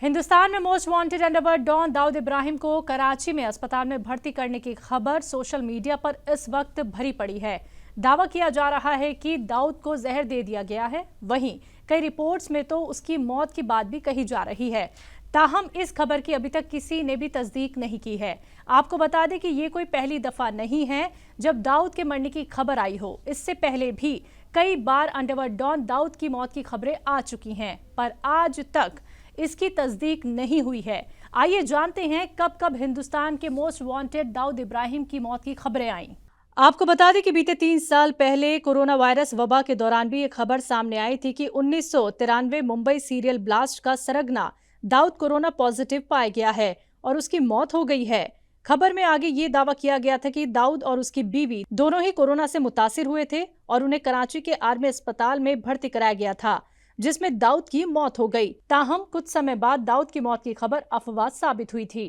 हिंदुस्तान में most wanted underworld don Dawood Ibrahim को कराची में अस्पताल में भर्ती करने की खबर सोशल मीडिया पर इस वक्त भरी पड़ी है। दावा किया जा रहा है कि दाऊद को जहर दे दिया गया है। वहीं कई रिपोर्ट्स में तो उसकी मौत की बात भी कही जा रही है। ताहम इस खबर की अभी तक किसी ने भी तस्दीक नहीं की है। आपको बता दें कि ये कोई पहली दफा नहीं है जब दाऊद के मरने की खबर आई हो। इससे पहले भी कई बार अंडरवर्ल्ड डॉन दाऊद की मौत की खबरें आ चुकी हैं, पर आज तक इसकी तस्दीक नहीं हुई है। आइए जानते हैं कब कब हिंदुस्तान के मोस्ट वांटेड दाऊद इब्राहिम की मौत की खबरें आईं। आपको बता दें कि बीते 3 साल पहले कोरोना वायरस वबा के दौरान भी एक खबर सामने आई थी कि 1993 मुंबई सीरियल ब्लास्ट का सरगना दाऊद कोरोना पॉजिटिव पाया गया है और उसकी मौत हो गई है। खबर में आगे ये दावा किया गया था कि दाऊद और उसकी बीवी दोनों ही कोरोना से मुतासिर हुए थे और उन्हें कराची के आर्मी अस्पताल में भर्ती कराया गया था, जिसमें दाऊद की मौत हो गई। ताहम कुछ समय बाद दाऊद की मौत की खबर अफवाह साबित हुई थी।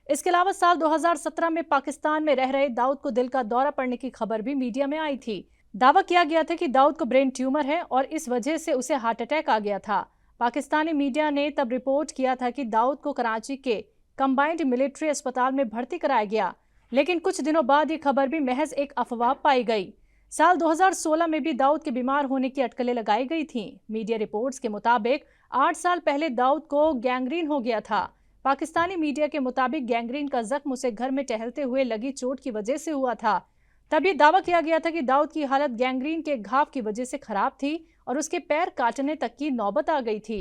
इसके अलावा साल 2017 में पाकिस्तान में रह रहे दाऊद को दिल का दौरा पड़ने की खबर भी मीडिया में आई थी। दावा किया गया था कि दाऊद को ब्रेन ट्यूमर है और इस वजह से उसे हार्ट अटैक आ गया था। पाकिस्तानी मीडिया ने तब रिपोर्ट किया था कि दाऊद को कराची के कंबाइंड मिलिट्री अस्पताल में भर्ती कराया गया, लेकिन कुछ दिनों बाद ये खबर भी महज एक अफवाह पाई गई। साल 2016 में भी दाऊद के बीमार होने की अटकलें लगाई गई थीं। मीडिया रिपोर्ट्स के मुताबिक 8 साल पहले दाऊद को गैंग्रीन हो गया था। पाकिस्तानी मीडिया के मुताबिक गैंग्रीन का जख्म उसे घर में टहलते हुए लगी चोट की वजह से हुआ था। तभी दावा किया गया था कि दाऊद की हालत गैंग्रीन के घाव की वजह से खराब थी और उसके पैर काटने तक की नौबत आ गई थी।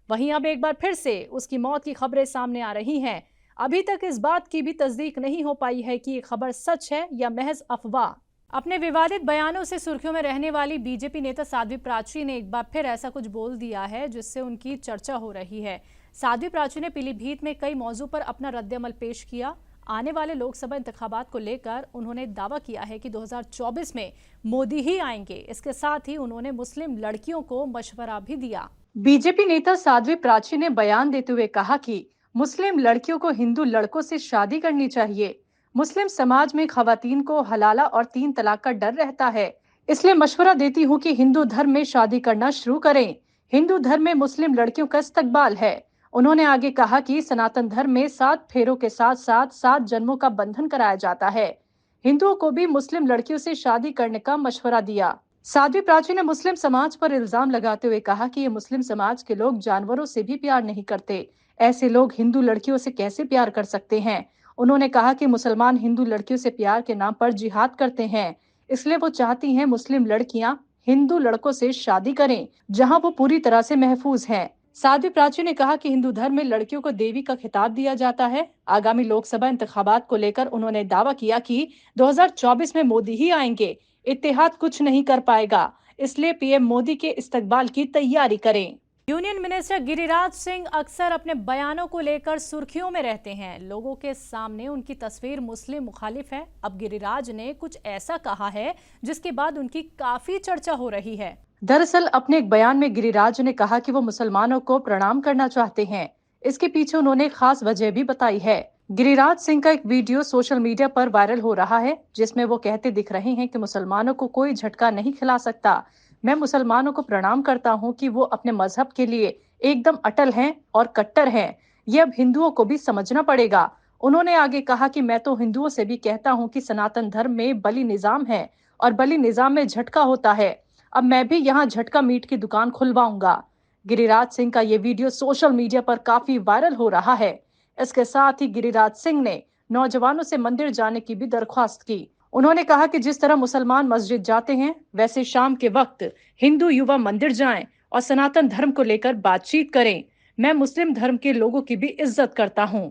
वहीं अब एक बार फिर से उसकी मौत की खबरें सामने आ रही हैं। अभी तक इस बात की भी तस्दीक नहीं हो पाई है कि ये खबर सच है या महज अफवाह। अपने विवादित बयानों से सुर्खियों में रहने वाली बीजेपी नेता साध्वी प्राची ने एक बार फिर ऐसा कुछ बोल दिया है जिससे उनकी चर्चा हो रही है। साध्वी प्राची ने पीलीभीत में कई मौजू पर अपना रद्द-ए-अमल पेश किया। आने वाले लोकसभा इंतखाबात को लेकर उन्होंने दावा किया है कि 2024 में मोदी ही आएंगे। इसके साथ ही उन्होंने मुस्लिम लड़कियों को मशवरा भी दिया। बीजेपी नेता साध्वी प्राची ने बयान देते हुए कहा कि मुस्लिम लड़कियों को हिंदू लड़कों से शादी करनी चाहिए। मुस्लिम समाज में खवातीन को हलाला और 3 तलाक का डर रहता है, इसलिए मशवरा देती हूँ कि हिंदू धर्म में शादी करना शुरू करें। हिंदू धर्म में मुस्लिम लड़कियों का इस्तकबाल है। उन्होंने आगे कहा कि सनातन धर्म में 7 फेरों के साथ साथ 7 जन्मों का बंधन कराया जाता है। हिंदुओं को भी मुस्लिम लड़कियों से शादी करने का मशवरा दिया। साध्वी प्राची ने मुस्लिम समाज पर इल्जाम लगाते हुए कहा कि ये मुस्लिम समाज के लोग जानवरों से भी प्यार नहीं करते। ऐसे लोग हिंदू लड़कियों से कैसे प्यार कर सकते हैं। उन्होंने कहा कि मुसलमान हिंदू लड़कियों से प्यार के नाम पर जिहाद करते हैं, इसलिए वो चाहती हैं मुस्लिम लड़कियां हिंदू लड़कों से शादी करें, जहां वो पूरी तरह से महफूज हैं। साध्वी प्राची ने कहा कि हिंदू धर्म में लड़कियों को देवी का खिताब दिया जाता है। आगामी लोकसभा इंतखाबात को लेकर उन्होंने दावा किया कि 2024 में मोदी ही आएंगे। इत्तेहाद कुछ नहीं कर पाएगा, इसलिए पीएम मोदी के इस्तकबाल की तैयारी करें। यूनियन मिनिस्टर गिरिराज सिंह अक्सर अपने बयानों को लेकर सुर्खियों में रहते हैं। लोगों के सामने उनकी तस्वीर मुस्लिम मुखालिफ है। अब गिरिराज ने कुछ ऐसा कहा है जिसके बाद उनकी काफी चर्चा हो रही है। दरअसल अपने एक बयान में गिरिराज ने कहा कि वो मुसलमानों को प्रणाम करना चाहते हैं। इसके पीछे उन्होंने खास वजह भी बताई है। गिरिराज सिंह का एक वीडियो सोशल मीडिया पर वायरल हो रहा है, जिसमें वो कहते दिख रहे हैं कि मुसलमानों को कोई झटका नहीं खिला सकता। मैं मुसलमानों को प्रणाम करता हूं कि वो अपने मजहब के लिए एकदम अटल हैं और कट्टर हैं। ये अब हिंदुओं को भी समझना पड़ेगा। उन्होंने आगे कहा कि मैं तो हिंदुओं से भी कहता हूं कि सनातन धर्म में बलि निजाम है और बलि निजाम में झटका होता है। अब मैं भी यहाँ झटका मीट की दुकान खुलवाऊंगा। गिरिराज सिंह का ये वीडियो सोशल मीडिया पर काफी वायरल हो रहा है। इसके साथ ही गिरिराज सिंह ने नौजवानों से मंदिर जाने की भी दरख्वास्त की। उन्होंने कहा कि जिस तरह मुसलमान मस्जिद जाते हैं, वैसे शाम के वक्त हिंदू युवा मंदिर जाएं और सनातन धर्म को लेकर बातचीत करें। मैं मुस्लिम धर्म के लोगों की भी इज्जत करता हूं।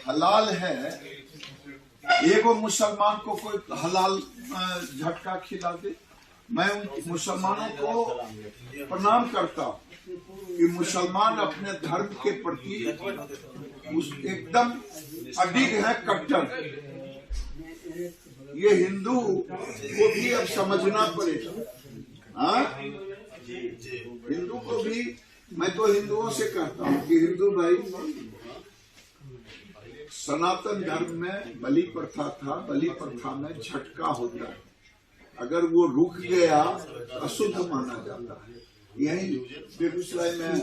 हलाल है, एगो मुसलमान को कोई हलाल झटका खिला दे। मैं उन मुसलमानों को प्रणाम करता हूं कि मुसलमान अपने धर्म के प्रति एकदम अडिग है, कट्टर। ये हिंदू को भी अब समझना पड़ेगा। हाँ, हिंदू को भी, मैं तो हिंदुओं से कहता हूँ कि हिंदू भाई, सनातन धर्म में बलि प्रथा था, बलि प्रथा में झटका होता है। अगर वो रुक गया अशुद्ध माना जाता है। यही बेगूसराय में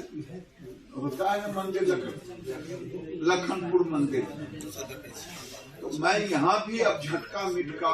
होता है ना मंदिर, लखनपुर मंदिर। तो मैं यहाँ भी अब झटका मिटका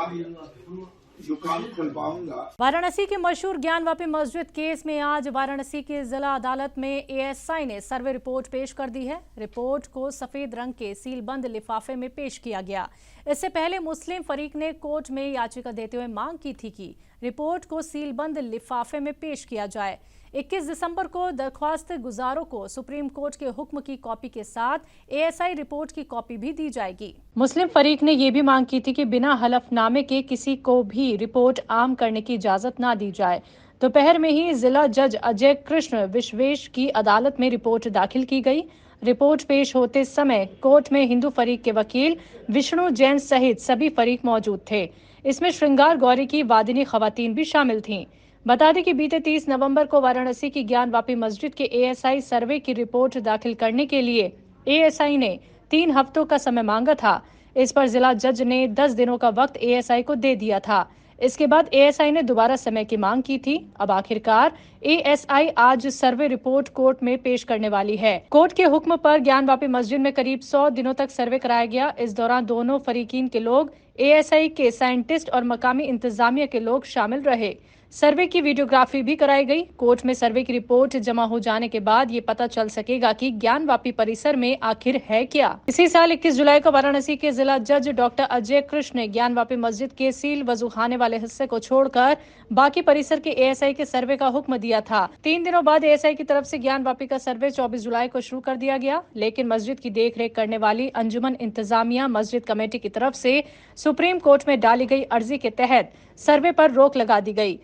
दुकान खुलवाऊंगा। वाराणसी के मशहूर ज्ञानवापी मस्जिद केस में आज वाराणसी के जिला अदालत में एएसआई ने सर्वे रिपोर्ट पेश कर दी है। रिपोर्ट को सफेद रंग के सीलबंद लिफाफे में पेश किया गया। इससे पहले मुस्लिम फरीक ने कोर्ट में याचिका देते हुए मांग की थी कि रिपोर्ट को सीलबंद लिफाफे में पेश किया जाए। 21 दिसंबर को दरख्वास्त गुजारों को सुप्रीम कोर्ट के हुक्म की कॉपी के साथ एएसआई रिपोर्ट की कॉपी भी दी जाएगी। मुस्लिम फरीक ने यह भी मांग की थी कि बिना हलफनामे के किसी को भी रिपोर्ट आम करने की इजाजत ना दी जाए। दोपहर में ही जिला जज अजय कृष्ण विश्वेश की अदालत में रिपोर्ट दाखिल की गई। रिपोर्ट पेश होते समय कोर्ट में हिंदू फरीक के वकील विष्णु जैन सहित सभी फरीक मौजूद थे। इसमें श्रृंगार गौरी की वादिनी खवातीन भी शामिल थीं। बता दें कि बीते 30 नवंबर को वाराणसी की ज्ञानवापी मस्जिद के एएसआई सर्वे की रिपोर्ट दाखिल करने के लिए एएसआई ने 3 हफ्तों का समय मांगा था। इस पर जिला जज ने 10 दिनों का वक्त एएसआई को दे दिया था। इसके बाद एएसआई ने दोबारा समय की मांग की थी। अब आखिरकार एएसआई आज सर्वे रिपोर्ट कोर्ट में पेश करने वाली है। कोर्ट के हुक्म पर ज्ञानवापी मस्जिद में करीब 100 दिनों तक सर्वे कराया गया। इस दौरान दोनों फरीकीन के लोग, एएसआई के साइंटिस्ट और मकामी इंतजामिया के लोग शामिल रहे। सर्वे की वीडियोग्राफी भी कराई गई। कोर्ट में सर्वे की रिपोर्ट जमा हो जाने के बाद ये पता चल सकेगा कि ज्ञानवापी परिसर में आखिर है क्या। इसी साल 21 जुलाई को वाराणसी के जिला जज डॉक्टर अजय कृष्ण ने ज्ञानवापी मस्जिद के सील वजूखाने वाले हिस्से को छोड़कर बाकी परिसर के एएसआई के सर्वे का हुक्म दिया था। 3 दिनों बाद एएसआई की तरफ से ज्ञानवापी का सर्वे 24 जुलाई को शुरू कर दिया गया, लेकिन मस्जिद की देखरेख करने वाली अंजुमन इंतजामिया मस्जिद कमेटी की तरफ से सुप्रीम कोर्ट में डाली गई अर्जी के तहत सर्वे पर रोक लगा दी गई।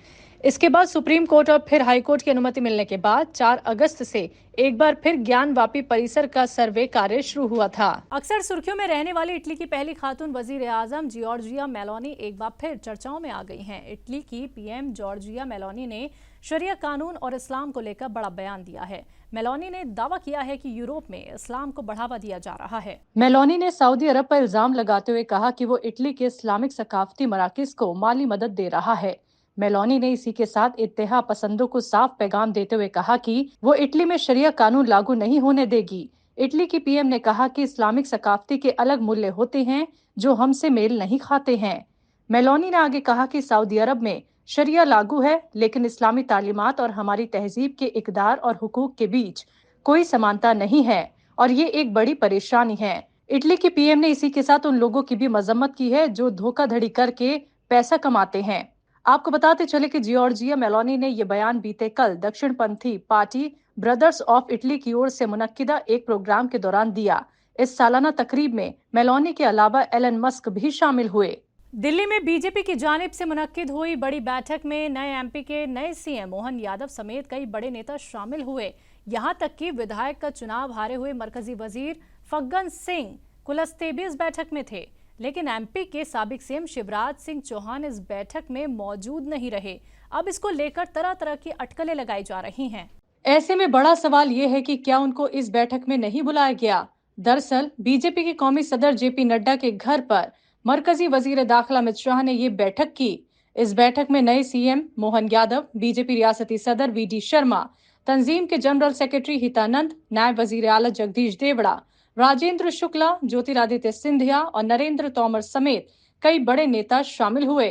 इसके बाद सुप्रीम कोर्ट और फिर हाई कोर्ट की अनुमति मिलने के बाद 4 अगस्त से एक बार फिर ज्ञानवापी परिसर का सर्वे कार्य शुरू हुआ था। अक्सर सुर्खियों में रहने वाली इटली की पहली खातून वजीर आजम जॉर्जिया मेलोनी एक बार फिर चर्चाओं में आ गई हैं। इटली की पीएम जॉर्जिया मेलोनी ने शरिया कानून और इस्लाम को लेकर बड़ा बयान दिया है। मेलोनी ने दावा किया है कि यूरोप में इस्लाम को बढ़ावा दिया जा रहा है। मेलोनी ने सऊदी अरब पर इल्जाम लगाते हुए कहा कि वो इटली के इस्लामिक सकाफती मराकिज को माली मदद दे रहा है। मेलोनी ने इसी के साथ इत्तेहा पसंदों को साफ पैगाम देते हुए कहा कि वो इटली में शरिया कानून लागू नहीं होने देगी। इटली की पीएम ने कहा कि इस्लामिक सकाफती के अलग मूल्य होते हैं जो हमसे मेल नहीं खाते हैं। मेलोनी ने आगे कहा कि सऊदी अरब में शरिया लागू है, लेकिन इस्लामी तालीमात और हमारी तहजीब के इकदार और हुकूक के बीच कोई समानता नहीं है और ये एक बड़ी परेशानी है। इटली की पीएम ने इसी के साथ उन लोगों की भी मजम्मत की है जो धोखाधड़ी करके पैसा कमाते हैं। आपको बताते चले कि जॉर्जिया मेलोनी ने ये बयान बीते कल दक्षिणपंथी पार्टी ब्रदर्स ऑफ इटली की ओर से मुनक्किदा एक प्रोग्राम के दौरान दिया। इस सालाना तकरीब में मेलोनी के अलावा एलन मस्क भी शामिल हुए। दिल्ली में बीजेपी की जानिब से मुनक्किद हुई बड़ी बैठक में नए एमपी के नए सीएम मोहन यादव समेत कई बड़े नेता शामिल हुए। यहाँ तक कि विधायक का चुनाव हारे हुए मरकजी वजीर फग्गन सिंह कुलस्ते भी इस बैठक में थे, लेकिन एमपी के साबिक सीएम शिवराज सिंह चौहान इस बैठक में मौजूद नहीं रहे। अब इसको लेकर तरह तरह की अटकलें लगाई जा रही हैं। ऐसे में बड़ा सवाल ये है कि क्या उनको इस बैठक में नहीं बुलाया गया। दरअसल बीजेपी के कौमी सदर जेपी नड्डा के घर पर मरकजी वजीर दाखिला अमित शाह ने ये बैठक की। इस बैठक में नए सीएम मोहन यादव, बीजेपी रियासती सदर वीडी शर्मा, तंजीम के जनरल सेक्रेटरी हितानंद, नायब वजीर आला जगदीश देवड़ा, राजेंद्र शुक्ला, ज्योतिरादित्य सिंधिया और नरेंद्र तोमर समेत कई बड़े नेता शामिल हुए।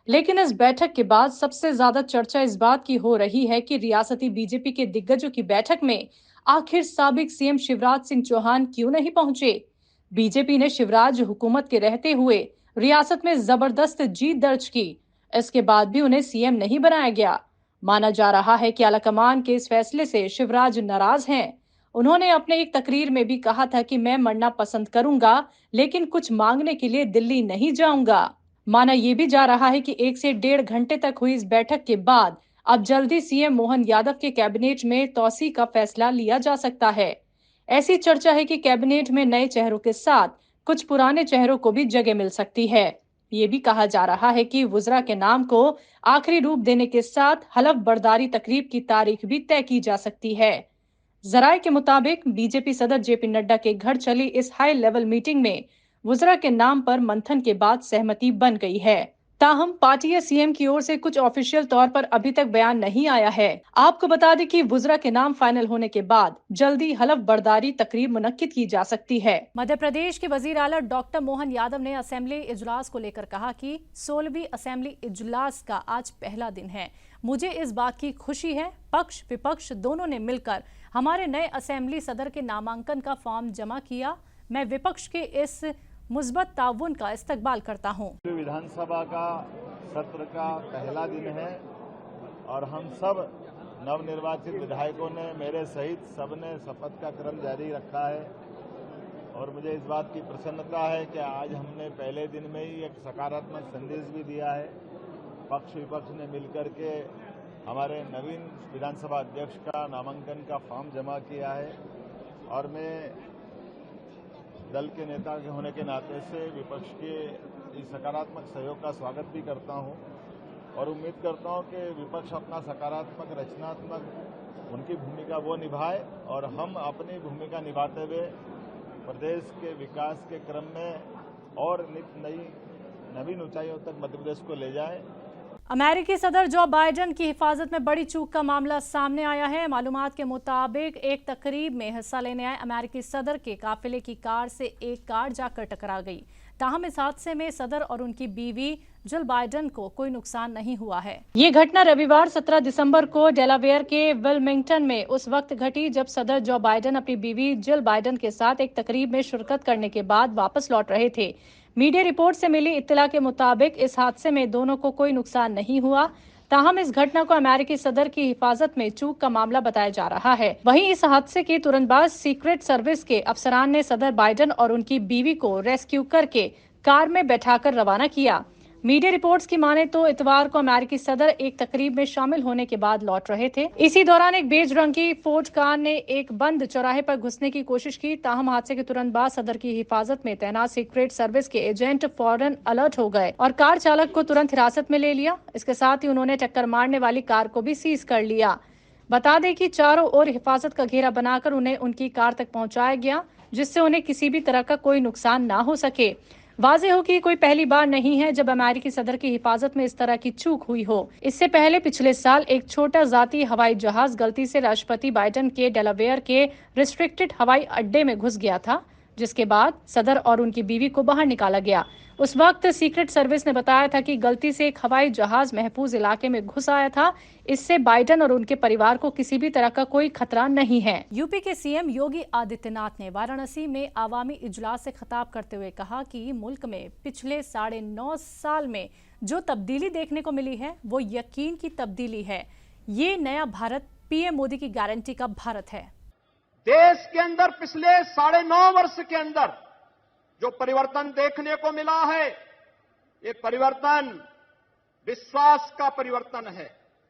लेकिन इस बैठक के बाद सबसे ज्यादा चर्चा इस बात की हो रही है कि रियासती बीजेपी के दिग्गजों की बैठक में आखिर साबिक सीएम शिवराज सिंह चौहान क्यों नहीं पहुंचे। बीजेपी ने शिवराज हुकूमत के रहते हुए रियासत में जबरदस्त जीत दर्ज की, इसके बाद भी उन्हें सीएम नहीं बनाया गया। माना जा रहा है कि आलाकमान के इस फैसले से शिवराज नाराज हैं। उन्होंने अपने एक तकरीर में भी कहा था कि मैं मरना पसंद करूंगा, लेकिन कुछ मांगने के लिए दिल्ली नहीं जाऊंगा। माना यह भी जा रहा है कि 1 से 1.5 घंटे तक हुई इस बैठक के बाद अब जल्दी सीएम मोहन यादव के कैबिनेट में तौसी का फैसला लिया जा सकता है। ऐसी चर्चा है कि कैबिनेट में नए चेहरों के साथ कुछ पुराने चेहरों को भी जगह मिल सकती है। ये भी कहा जा रहा है कि वुज़रा के नाम को आखिरी रूप देने के साथ हलफ बर्दारी तकरीब की तारीख भी तय की जा सकती है। जराये के मुताबिक बीजेपी सदर जेपी नड्डा के घर चली इस हाई लेवल मीटिंग में वुज़रा के नाम पर मंथन के बाद सहमति बन गई है। ताहम पार्टी या सीएम की ओर से कुछ ऑफिशियल तौर पर अभी तक बयान नहीं आया है। आपको बता दें कि वुज़रा के नाम फाइनल होने के बाद जल्दी हलफ बर्दारी तकरीब मुनक्किद की जा सकती है। मध्य प्रदेश के वजीर आला डॉक्टर मोहन यादव ने असेंबली इजलास को लेकर कहा कि 16वीं असेंबली इजलास का आज पहला दिन है। मुझे इस बात की खुशी है, पक्ष विपक्ष दोनों ने मिलकर हमारे नए असेंबली सदर के नामांकन का फॉर्म जमा किया। मैं विपक्ष के इस मुस्बत ताउन का इस्तकबाल करता हूँ। विधानसभा का सत्र का पहला दिन है और हम सब नवनिर्वाचित विधायकों ने, मेरे सहित सबने शपथ का क्रम जारी रखा है और मुझे इस बात की प्रसन्नता है कि आज हमने पहले दिन में ही एक सकारात्मक संदेश भी दिया है। पक्ष विपक्ष ने मिलकर के हमारे नवीन विधानसभा अध्यक्ष का नामांकन का फॉर्म जमा किया है और मैं दल के नेता के होने के नाते से विपक्ष के इस सकारात्मक सहयोग का स्वागत भी करता हूं और उम्मीद करता हूं कि विपक्ष अपना सकारात्मक रचनात्मक उनकी भूमिका वो निभाए और हम अपनी भूमिका निभाते हुए प्रदेश के विकास के क्रम में और नवीन ऊंचाइयों तक मध्य प्रदेश को ले जाएं। अमेरिकी सदर जो बाइडेन की हिफाजत में बड़ी चूक का मामला सामने आया है। मालूमात के मुताबिक एक तकरीब में हिस्सा लेने आए अमेरिकी सदर के काफिले की कार से एक कार जाकर टकरा गई। ताहम इस हादसे में सदर और उनकी बीवी जिल बाइडेन को कोई नुकसान नहीं हुआ है। ये घटना रविवार 17 दिसंबर को डेलावेयर के विलमिंगटन में उस वक्त घटी जब सदर जो बाइडेन अपनी बीवी जिल बाइडेन के साथ एक तकरीब में शिरकत करने के बाद वापस लौट रहे थे। मीडिया रिपोर्ट से मिली इत्तला के मुताबिक इस हादसे में दोनों को कोई नुकसान नहीं हुआ। ताहम इस घटना को अमेरिकी सदर की हिफाजत में चूक का मामला बताया जा रहा है। वहीं इस हादसे के तुरंत बाद सीक्रेट सर्विस के अफसरान ने सदर बाइडेन और उनकी बीवी को रेस्क्यू करके कार में बैठाकर रवाना किया। मीडिया रिपोर्ट्स की माने तो इतवार को अमेरिकी सदर एक तकरीब में शामिल होने के बाद लौट रहे थे। इसी दौरान एक बेज रंग की फोर्ड कार ने एक बंद चौराहे पर घुसने की कोशिश की। ताहम हादसे के तुरंत बाद सदर की हिफाजत में तैनात सीक्रेट सर्विस के एजेंट फौरन अलर्ट हो गए और कार चालक को तुरंत हिरासत में ले लिया। इसके साथ ही उन्होंने टक्कर मारने वाली कार को भी सीज कर लिया। बता दें कि चारों ओर हिफाजत का घेरा बनाकर उन्हें उनकी कार तक पहुंचाया गया, जिससे उन्हें किसी भी तरह का कोई नुकसान न हो सके। वाज़ेह हो कि कोई पहली बार नहीं है जब अमेरिकी सदर की हिफाजत में इस तरह की चूक हुई हो। इससे पहले पिछले साल एक छोटा जाती हवाई जहाज गलती से राष्ट्रपति बाइडेन के डेलावेयर के रिस्ट्रिक्टेड हवाई अड्डे में घुस गया था, जिसके बाद सदर और उनकी बीवी को बाहर निकाला गया। उस वक्त सीक्रेट सर्विस ने बताया था कि गलती से एक हवाई जहाज महफूज इलाके में घुस आया था। इससे बाइडेन और उनके परिवार को किसी भी तरह का कोई खतरा नहीं है। यूपी के सीएम योगी आदित्यनाथ ने वाराणसी में आवामी इजलास से खिताब करते हुए कहा कि मुल्क में पिछले 9.5 साल में जो तब्दीली देखने को मिली है वो यकीन की तब्दीली है। ये नया भारत पीएम मोदी की गारंटी का भारत है। देश के अंदर पिछले 9.5 वर्ष के अंदर जो परिवर्तन देखने को मिला है, ये परिवर्तन विश्वास का परिवर्तन है।